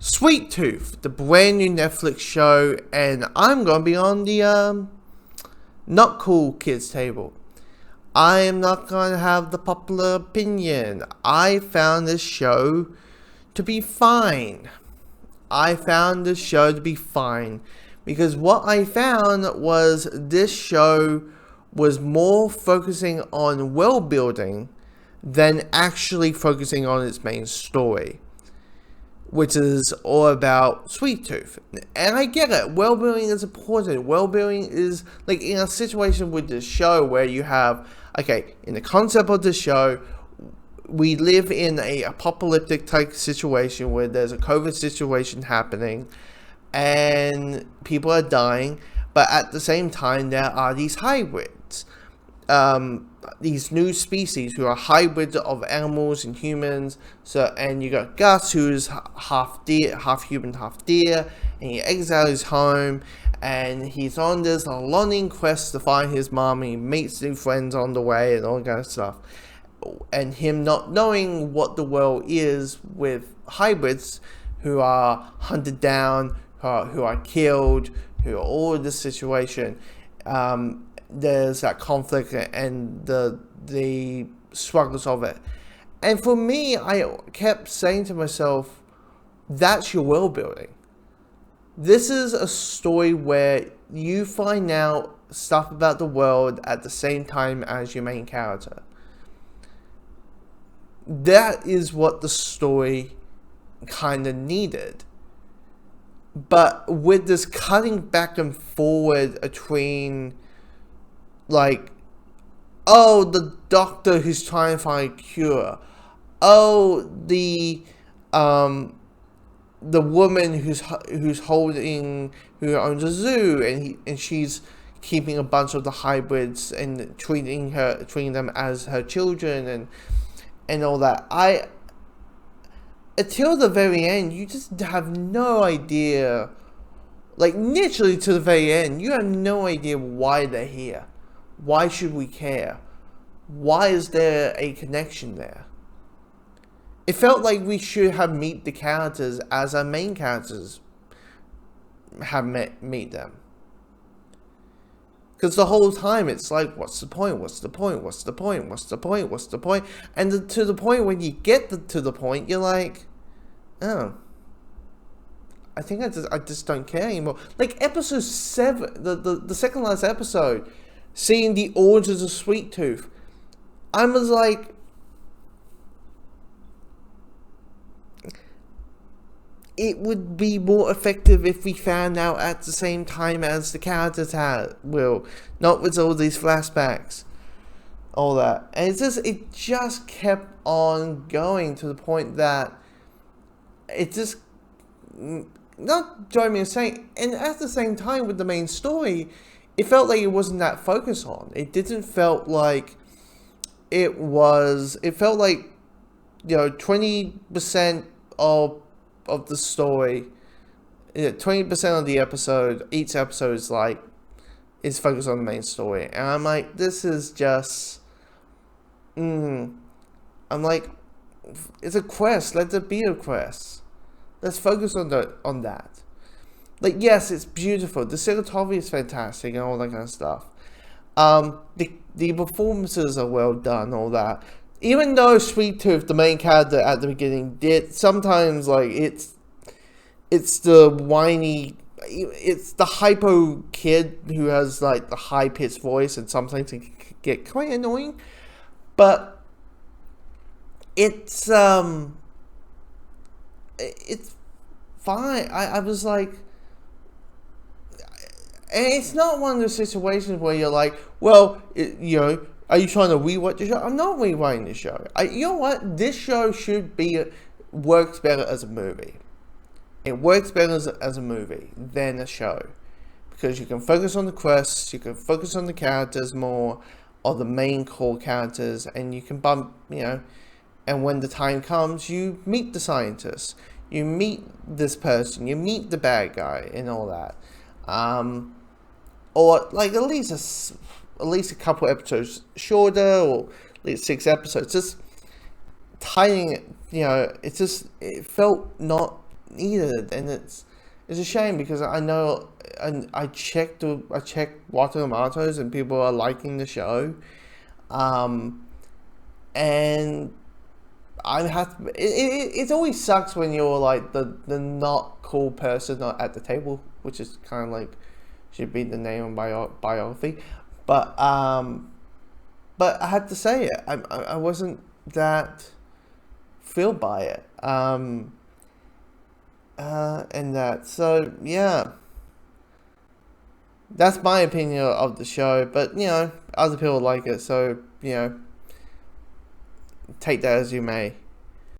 Sweet Tooth, the brand new Netflix show, and I'm going to be on the not cool kids table. I am not going to have the popular opinion. I found this show to be fine. Because what I found was this show was more focusing on world building than actually focusing on its main story, which is all about Sweet Tooth. And I get it, world building is important. World building is, like, in a situation with this show where you have, in the concept of the show, we live in a apocalyptic type situation where there's a COVID situation happening and people are dying, but at the same time there are these hybrids. These new species who are hybrids of animals and humans. And you got Gus, who's half deer, half human, half deer, and he exiles his home, and he's on this longing quest to find his mom, and he meets new friends on the way, and all that kind of stuff. And him not knowing what the world is with hybrids who are hunted down, who are killed, who are all in this situation. There's that conflict and the struggles of it. And for me, I kept saying to myself, that's your world building. This is a story where you find out stuff about the world at the same time as your main character. That is what the story kind of needed. But with this cutting back and forward between, like, oh, the doctor who's trying to find a cure. Oh, the woman who owns a zoo, and she's keeping a bunch of the hybrids and treating them as her children, and all that. Until the very end, you just have no idea. Like, literally to the very end, you have no idea why they're here. Why should we care? Why is there a connection there? It felt like we should have meet the characters as our main characters have meet them. Because the whole time it's like, what's the point? What's the point? What's the point? What's the point? What's the point? And to the point when you get to the point, you're like, oh, I think I just don't care anymore. Like episode 7, the second last episode, seeing the origins of Sweet Tooth, I was like, it would be more effective if we found out at the same time as the characters will, not with all these flashbacks, all that. And it just kept on going to the point that it just not drove me insane. And at the same time with the main story, it felt like it wasn't that focused on. It didn't felt like it was. It felt like 20% of the story, 20% of the episode, each episode is focused on the main story, and I'm like, this is just, I'm like, it's a quest. Let it be a quest. Let's focus on that. Like, yes, it's beautiful. The cinematography is fantastic and all that kind of stuff. The performances are well done, all that. Even though Sweet Tooth, the main character at the beginning, did sometimes, like, it's the whiny, it's the hypo kid who has, like, the high pitched voice, and sometimes it can get quite annoying. But it's fine. I was like, and it's not one of those situations where you're like, well, are you trying to rewatch the show? I'm not rewriting the show. You know what? This show works better as a movie. It works better as a movie than a show. Because you can focus on the quests, you can focus on the characters more, or the main core characters, and you can bump, and when the time comes, you meet the scientists. You meet this person, you meet the bad guy, and all that. Or, like, at least a couple episodes shorter, or at least 6 episodes. Just tying it, it felt not needed, and it's a shame because I know, and I checked Rotten Tomatoes and people are liking the show, and I have to, it always sucks when you're like the not cool person at the table, which is kind of like should be the name of my biography, but I had to say it. I wasn't that thrilled by it. And that, so yeah, that's my opinion of the show. But other people like it, so take that as you may.